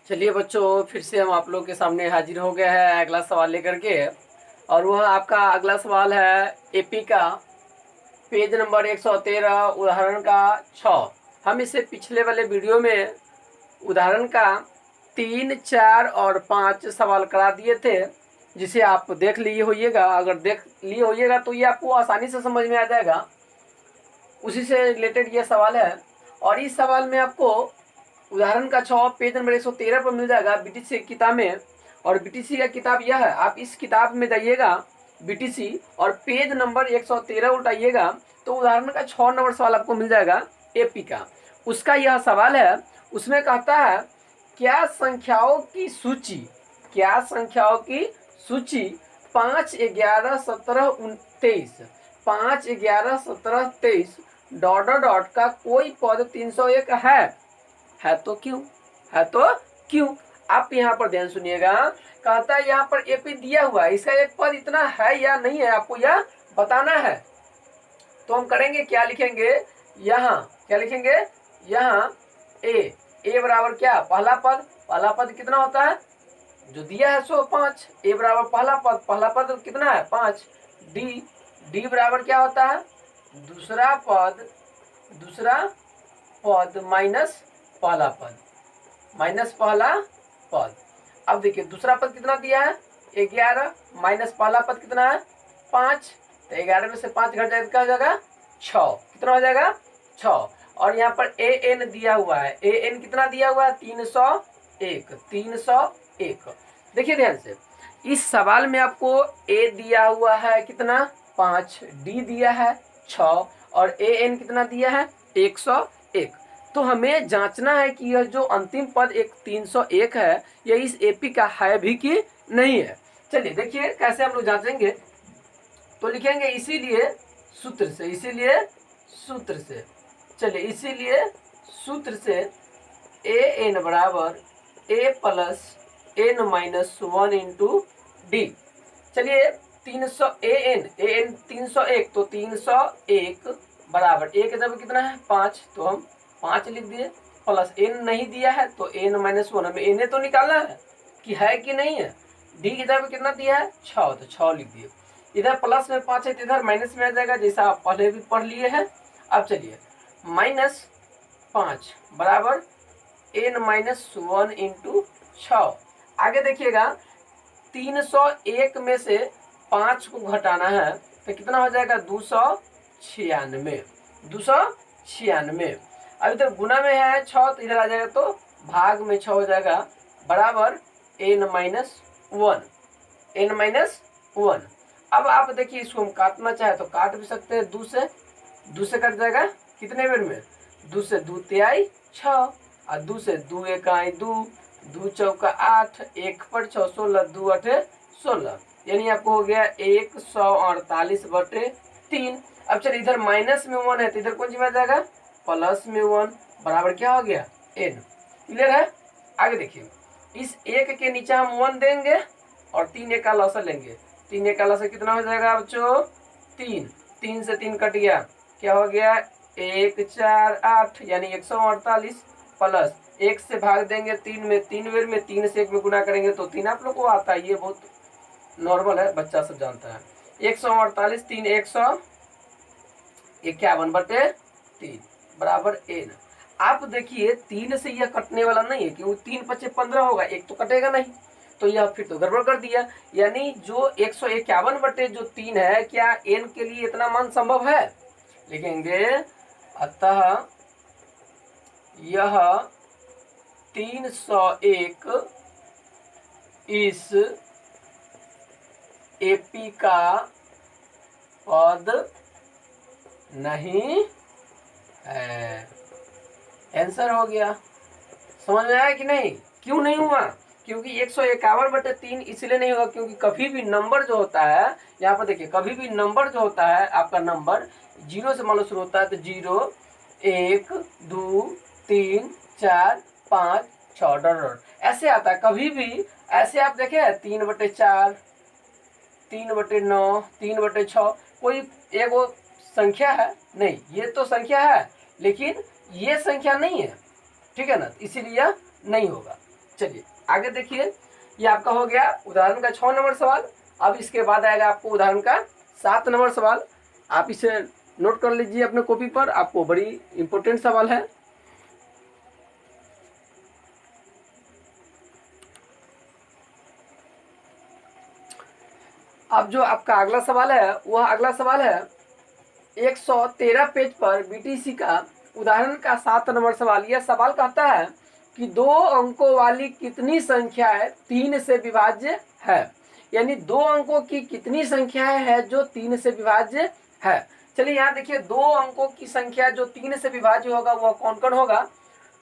चलिए बच्चों, फिर से हम आप लोग के सामने हाजिर हो गए हैं अगला सवाल लेकर के। और वह आपका अगला सवाल है एपी का पेज नंबर 113 उदाहरण का 6। हम इससे पिछले वाले वीडियो में उदाहरण का 3, 4 और 5 सवाल करा दिए थे, जिसे आप देख लिए होइएगा। अगर देख लिए होइएगा तो ये आपको आसानी से समझ में आ जाएगा। उसी से रिलेटेड ये सवाल है। और इस सवाल में आपको उदाहरण का 6 पेज नंबर 113 पर मिल जाएगा बीटीसी की किताब में। और बीटीसी का किताब यह है, आप इस किताब में जाइएगा बीटीसी और पेज नंबर 113 उठाइएगा तो उदाहरण का 6 नंबर सवाल आपको मिल जाएगा एपी का। उसका यह सवाल है, उसमें कहता है क्या संख्याओं की सूची 5, 11, 17, 23 5, 11, 17, 23 ... का कोई पद 301 है तो क्यों? आप यहाँ पर ध्यान सुनिएगा। कहता है यहाँ पर एपी दिया हुआ है, इसका एक पद इतना है या नहीं है, आपको यह बताना है। तो हम करेंगे क्या, लिखेंगे यहाँ, क्या लिखेंगे यहाँ ए बराबर क्या, पहला पद कितना होता है जो दिया है सो 5। ए बराबर पहला पद कितना है 5। डी बराबर क्या होता है दूसरा पद माइनस पहला पद। अब देखिए दूसरा पद कितना दिया है 11 माइनस पहला पद कितना है 5। तो 11 में से 5 घट जाएगा, क्या हो जाएगा 6। कितना हो जाएगा 6। और यहाँ पर ए एन दिया हुआ है, ए एन कितना दिया हुआ है 301। देखिए ध्यान से, इस सवाल में आपको ए दिया हुआ है कितना 5, डी दिया है 6 और ए एन कितना दिया है 101। तो हमें जांचना है कि यह जो अंतिम पद 301 है यह इस एपी का है भी कि नहीं है। चलिए देखिए कैसे हम लोग जांचेंगे। तो लिखेंगे इसीलिए सूत्र से ए एन बराबर A plus N minus 1 into D. चलिए 300 ए एन 301, तो 301 बराबर ए के जब कितना है 5, तो हम 5 लिख दिए, प्लस एन नहीं दिया है तो एन माइनस 1, हमें एन तो निकालना है कि है कि नहीं है। डी की जगह कितना दिया है 6, तो 6 लिख दिए। इधर प्लस में 5 है तो इधर माइनस में आ जाएगा, जैसा आप पहले भी पढ़ लिए हैं। अब चलिए -5 बराबर एन माइनस 1 इंटू 6। आगे देखिएगा 301 में से 5 को घटाना है तो कितना हो जाएगा 296। अब इधर गुना में है 6 तो इधर आ जाएगा तो भाग में 6 हो जाएगा बराबर एन माइनस 1। अब आप देखिए इसको हम काटना चाहे तो काट भी सकते हैं, 2 से कट जाएगा कितने बेर में 2 से 2 तिहाई 6 और 2 से 2 इकाई 2 चौका 8, 1 पर 6 16, 2 8 16, यानी आपको हो गया 148/3। अब चलिए इधर माइनस में 1 है तो इधर कौन सी बात जाएगा प्लस में 1 बराबर क्या हो गया n। क्लियर है। आगे देखिए इस 1 के नीचे हम 1 देंगे और 3 एक का लॉस लेंगे। 3 एक का लॉस कितना हो जाएगा बच्चों 3 से 3 कट गया, क्या हो गया 1 4 8 यानी 148 प्लस 1 से भाग देंगे 3 में, 3 बेर में 3 से 1 में गुना करेंगे तो 3 आप लोग को आता है, ये बहुत नॉर्मल है, बच्चा सब जानता है। 148 3 151/3 बराबर n। आप देखिए 3 से यह कटने वाला नहीं है क्योंकि 3 × 5 = 15 होगा, एक तो कटेगा नहीं, तो यह फिर तो गड़बड़ कर दिया। यानी जो 151/3 है, क्या n के लिए इतना मान संभव है? लिखेंगे अतः यह 301 इस एपी का पद नहीं है। आंसर हो गया। समझ में आया कि नहीं? क्यों नहीं हुआ? क्योंकि 151/3 इसलिए नहीं होगा क्योंकि कभी भी नंबर जो होता है, यहाँ पर देखिए कभी भी नंबर जो होता है आपका नंबर 0 से मान लो शुरू होता है तो 0 1 2 3 4 5 6 ऐसे आता है। कभी भी ऐसे आप देखे 3/4 3/9 3/6 कोई एक वो संख्या है नहीं, ये तो संख्या है लेकिन ये संख्या नहीं है, ठीक है ना, इसीलिए नहीं होगा। चलिए आगे देखिए, ये आपका हो गया उदाहरण का 6 नंबर सवाल। अब इसके बाद आएगा आपको उदाहरण का 7 नंबर सवाल। आप इसे नोट कर लीजिए अपने कॉपी पर, आपको बड़ी इंपॉर्टेंट सवाल है। अब जो आपका अगला सवाल है वह अगला सवाल है 113 पेज पर बीटीसी का उदाहरण का 7 नंबर सवाल। यह सवाल कहता है कि 2 अंकों वाली कितनी संख्याएं 3 से विभाज्य है, यानी 2 अंकों की कितनी संख्याएं है जो 3 से विभाज्य है। चलिए यहाँ देखिए, 2 अंकों की संख्या जो 3 से विभाज्य होगा वह कौन कौन होगा।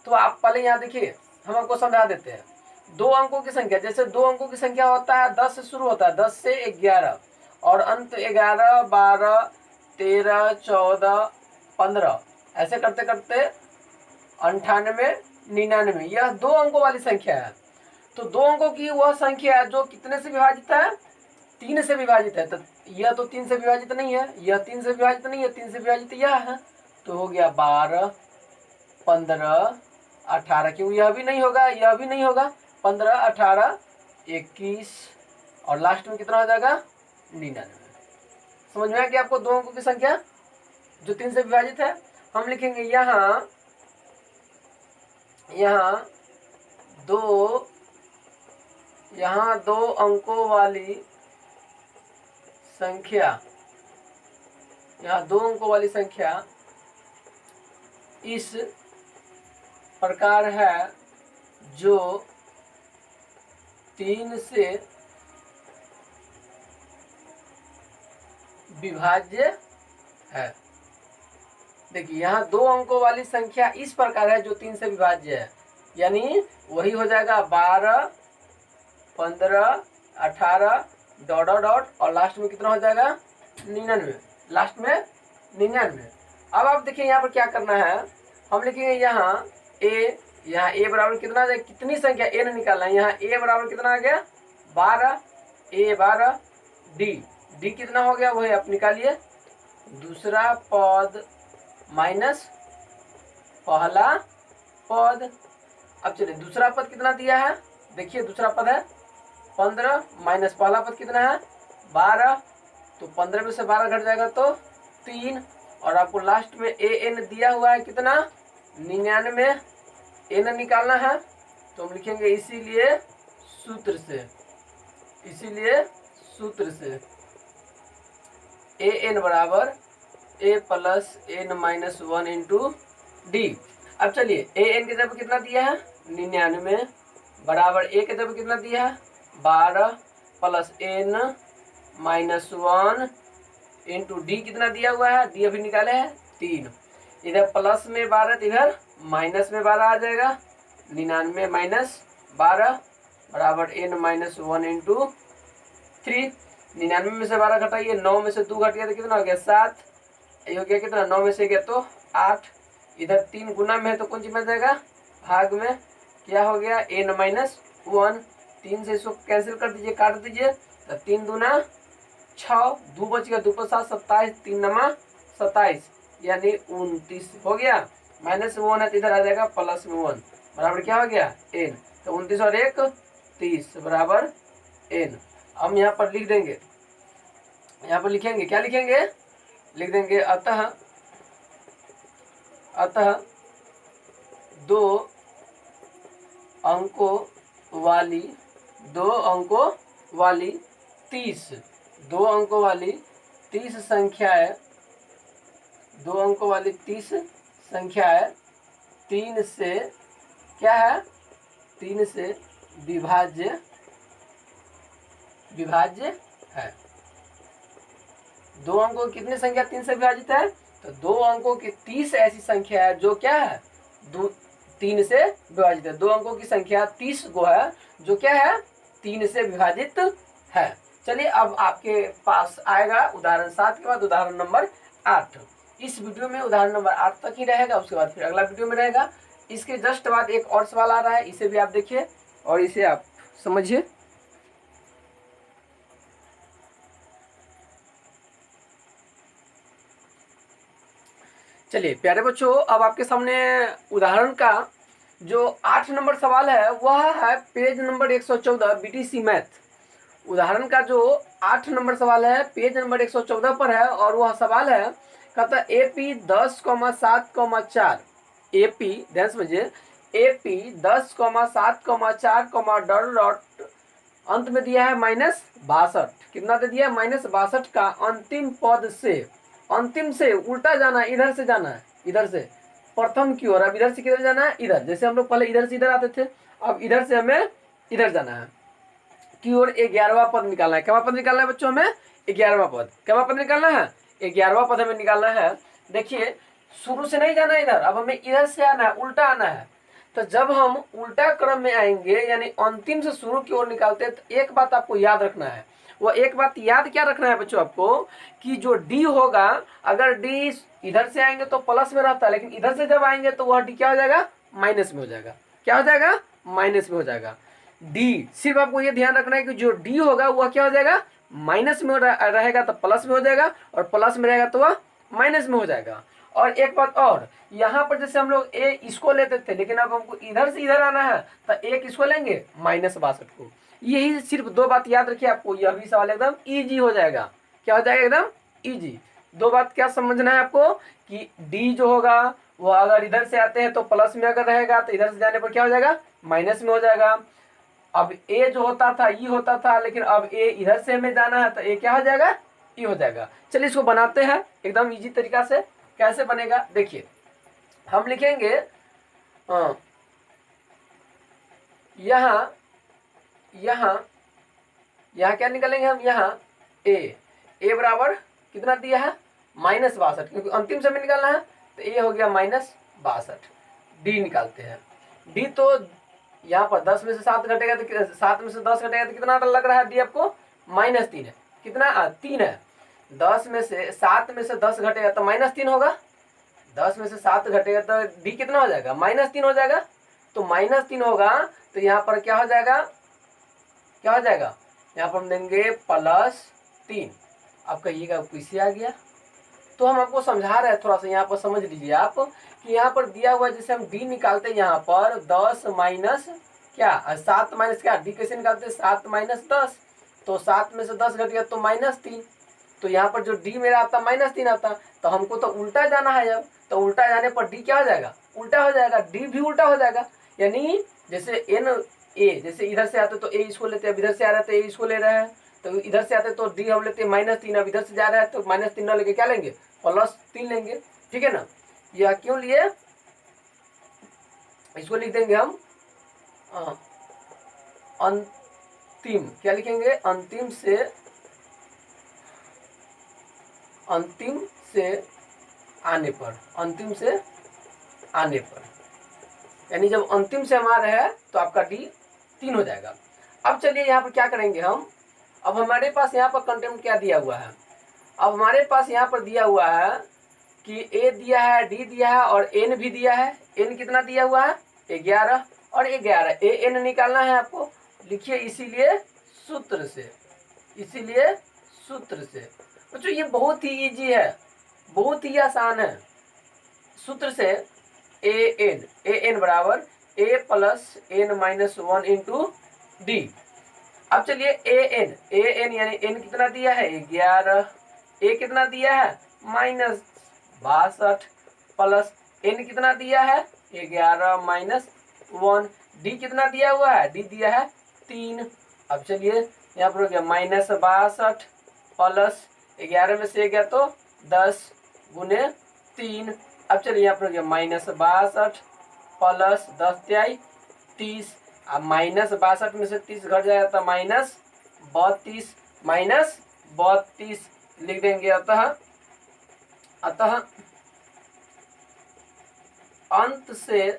तो आप पहले यहाँ देखिए, हम आपको समझा देते हैं। 2 अंकों की संख्या, जैसे 2 अंकों की संख्या होता है 10 से शुरू होता है, 10 से 11 और अंत 11, 12, 13, 14, 15, ऐसे करते करते 98, 99, यह 2 अंकों वाली संख्या है। तो 2 अंकों की वह संख्या जो कितने से विभाजित है, 3 से विभाजित है। तो यह तो 3 से विभाजित नहीं है, यह 3 से विभाजित नहीं है, 3 से विभाजित यह है। तो हो गया 12, 15, 18, क्यों यह भी नहीं होगा, यह भी नहीं होगा, 15, 18, 21 और लास्ट में कितना हो जाएगा 99। समझ में आया कि आपको 2 अंकों की संख्या जो 3 से विभाजित है। हम लिखेंगे यहाँ दो अंकों वाली संख्या, यहाँ 2 अंकों वाली संख्या इस प्रकार है जो 3 से विभाज्य है। देखिए यहाँ 2 अंकों वाली संख्या इस प्रकार है जो 3 से विभाज्य है, यानी वही हो जाएगा 12, 15, 18 डॉट डॉट डॉट और लास्ट में कितना हो जाएगा 99, लास्ट में 99। अब आप देखिए यहाँ पर क्या करना है, हम लिखेंगे यहाँ ए बराबर कितना आ जाएगा, कितनी संख्या n निकालना है। यहाँ a बराबर कितना आ गया 12, a 12, d कितना हो गया वही आप निकालिए, दूसरा पद माइनस पहला पद। अब चलिए दूसरा पद कितना दिया है, देखिए दूसरा पद है 15 माइनस पहला पद कितना है 12, तो 15 में से 12 घट जाएगा तो 3, और आपको लास्ट में an दिया हुआ है कितना 99, n निकालना है। तो हम लिखेंगे इसीलिए सूत्र से an बराबर a plus n minus 1 into D. अब चलिए an की जगह कितना दिया है 99 बराबर a की जगह कितना दिया है 12 plus n minus 1 into D कितना दिया हुआ है, डी अभी निकाले हैं 3, इधर प्लस में 12 इधर माइनस में 12 आ जाएगा, 99 माइनस 12 बराबर n माइनस 1 इंटू 3। 99 में से 12 घटाइए, 9 में से 2 घट गया तो कितना हो गया 7, ये हो गया कितना 9 में से गया तो 8, इधर 3 गुना में है तो कौन चीज बच जाएगा भाग में, क्या हो गया n माइनस 1। 3 से इसको कैंसिल कर दीजिए, काट दीजिए, तो 3 दूना 6, 2 बच गया, 2 पर 7 27, 3 नमा 27 यानी 29 हो गया। माइनस में 1 है तो इधर आ जाएगा प्लस में 1 बराबर क्या हो गया n, तो 29 और 1 30 बराबर n। हम यहाँ पर लिख देंगे, यहाँ पर लिखेंगे क्या लिखेंगे, लिख देंगे अतः 2 अंकों वाली 30 संख्याएं 3 से क्या है 3 से विभाज्य है। 2 अंकों की कितनी संख्या 3 से विभाजित है, तो 2 अंकों की 30 ऐसी संख्या है जो क्या है 3 से विभाजित है। 2 अंकों की संख्या 30 गो है जो क्या है 3 से विभाजित है। चलिए अब आपके पास आएगा उदाहरण 7 के बाद उदाहरण नंबर 8। इस वीडियो में उदाहरण नंबर 8 तक ही रहेगा, उसके बाद फिर अगला वीडियो में रहेगा। इसके जस्ट बाद एक और सवाल आ रहा है, इसे भी आप देखिए और इसे आप समझिए। चलिए प्यारे बच्चों, अब आपके सामने उदाहरण का जो 8 नंबर सवाल है वह है पेज नंबर 114 बीटीसी मैथ। उदाहरण का जो 8 नंबर सवाल है पेज नंबर 114 पर है और वह सवाल है कहता है एपी 10,7,4 एपी ध्यान समझिए एपी 10,7,4 डॉट डॉट अंत में दिया है -62 कितना दे दिया है -62 का अंतिम पद से अंतिम से उल्टा जाना है इधर से जाना है इधर से प्रथम की ओर अब इधर से किधर जाना है इधर जैसे हम लोग पहले इधर से इधर आते थे अब इधर से हमें इधर जाना है की ओर 11वां पद निकालना है। क्या पद निकालना है बच्चों हमें 11वां पद क्या पद निकालना है 11वां पद हमें निकालना है। देखिए शुरू से नहीं जाना इधर अब हमें इधर से आना है उल्टा आना है तो जब हम उल्टा क्रम में आएंगे यानी अंतिम से शुरू की ओर निकालते हैं तो एक बात आपको याद रखना है वो एक बात याद क्या रखना है बच्चों आपको कि जो डी होगा अगर डी इधर से आएंगे तो प्लस में रहता है लेकिन इधर से जब आएंगे तो वह डी क्या हो जाएगा माइनस में हो जाएगा क्या हो जाएगा माइनस में हो जाएगा। डी सिर्फ आपको ये ध्यान रखना है कि जो डी होगा वह क्या हो जाएगा माइनस में रहेगा तो प्लस में हो जाएगा और प्लस में रहेगा तो वह माइनस में हो जाएगा। और एक बात और यहाँ पर जैसे हम लोग ए इसको लेते थे लेकिन अब हमको इधर से इधर आना है तो एक इसको लेंगे -62 को। यही सिर्फ दो बात याद रखिए आपको यह भी सवाल एकदम इजी हो जाएगा। क्या हो जाएगा एकदम इजी। दो बात क्या समझना है आपको कि डी जो होगा वह अगर इधर से आते हैं तो प्लस में अगर रहेगा तो इधर से जाने पर क्या हो जाएगा माइनस में हो जाएगा। अब ए जो होता था ई होता था लेकिन अब ए इधर से हमें जाना है तो ए क्या हो जाएगा ई हो जाएगा। चलिए इसको बनाते हैं एकदम इजी तरीका से। कैसे बनेगा देखिए हम लिखेंगे यहाँ यहाँ यहाँ क्या निकालेंगे हम यहाँ ए बराबर कितना दिया है -62 क्योंकि अंतिम समय निकालना है तो ए हो गया -62। डी निकालते हैं डी तो यहाँ पर 10 में से 7 घटेगा तो 7 में से 10 घटेगा तो कितना लग रहा है डी आपको -3 है कितना 3 है 10 में से 7 में से 10 घटेगा तो -3 होगा 10 में से 7 घटेगा तो डी कितना हो जाएगा -3 हो जाएगा तो -3 होगा तो यहाँ पर क्या हो जाएगा यहाँ पर हम देंगे +3। आप कहिएगा कैसे आ गया तो हम आपको समझा रहे हैं थोड़ा सा यहाँ पर समझ लीजिए आप कि यहाँ पर दिया हुआ जैसे हम डी निकालते हैं यहाँ पर 10 माइनस क्या 7 माइनस क्या डी कैसे निकालते हैं 7 माइनस 10 तो 7 में से 10 घट गया तो -3 तो यहाँ पर जो डी मेरा आता -3 आता तो हमको तो उल्टा जाना है जब तो उल्टा जाने पर डी क्या हो जाएगा उल्टा हो जाएगा डी भी उल्टा हो जाएगा यानी जैसे एन ए जैसे इधर से आते तो ए इसको लेते अब इधर से आ रहे तो ए इसको ले रहे हैं तो इधर से आते तो डी हम लेते हैं -3 अब इधर से जा रहा है तो -3 ना लेके क्या लेंगे +3 लेंगे ठीक है ना। यह क्यों लिए इसको लिख देंगे हम अंतिम क्या लिखेंगे अंतिम से आने पर यानी जब अंतिम से हम आ रहे हैं तो आपका डी 3 हो जाएगा। अब चलिए यहाँ पर क्या करेंगे हम अब हमारे पास यहाँ पर कंटेंट क्या दिया हुआ है अब हमारे पास यहाँ पर दिया हुआ है कि ए दिया है डी दिया है और एन भी दिया है। एन कितना दिया हुआ है 11 और 11 ए एन निकालना है आपको लिखिए इसीलिए सूत्र से बच्चों ये बहुत ही इजी है बहुत ही आसान है। सूत्र से ए एन बराबर a plus n-1 into D. अब चलिए ए एन यानी एन कितना दिया है 11 ए कितना दिया है -62 प्लस एन कितना दिया है 11 -1 डी कितना दिया हुआ है डी दिया है 3। अब चलिए यहाँ पर हो गया -62 प्लस 11 में से गया तो 10 गुने 3। अब चलिए यहाँ पर हो गया -62 प्लस 10 × 30 अब -62 में से 30 घट जाएगा तो -32 लिख देंगे। अतः अंत से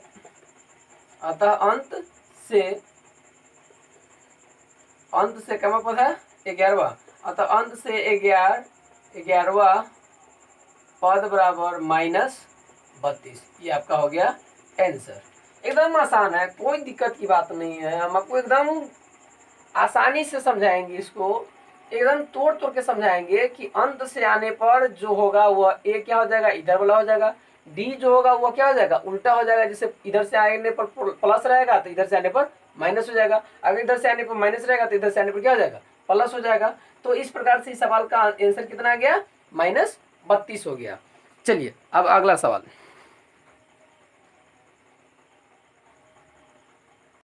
क्या पद है 11वां अतः अंत से 11वां पद बराबर -32 ये आपका हो गया आंसर। एकदम आसान है कोई दिक्कत की बात नहीं है हम आपको एकदम आसानी से समझाएंगे इसको एकदम तोड़ के समझाएंगे कि अंत से आने पर जो होगा वह ए क्या हो जाएगा इधर वाला हो जाएगा डी जो होगा वो क्या हो जाएगा, उल्टा हो जाएगा। जैसे इधर से आने पर प्लस रहेगा तो इधर से आने पर माइनस हो जाएगा, अगर इधर से आने पर माइनस रहेगा तो इधर से आने पर क्या हो जाएगा, प्लस हो जाएगा। तो इस प्रकार से इस सवाल का आंसर कितना आ गया, -32 हो गया। चलिए अब अगला सवाल।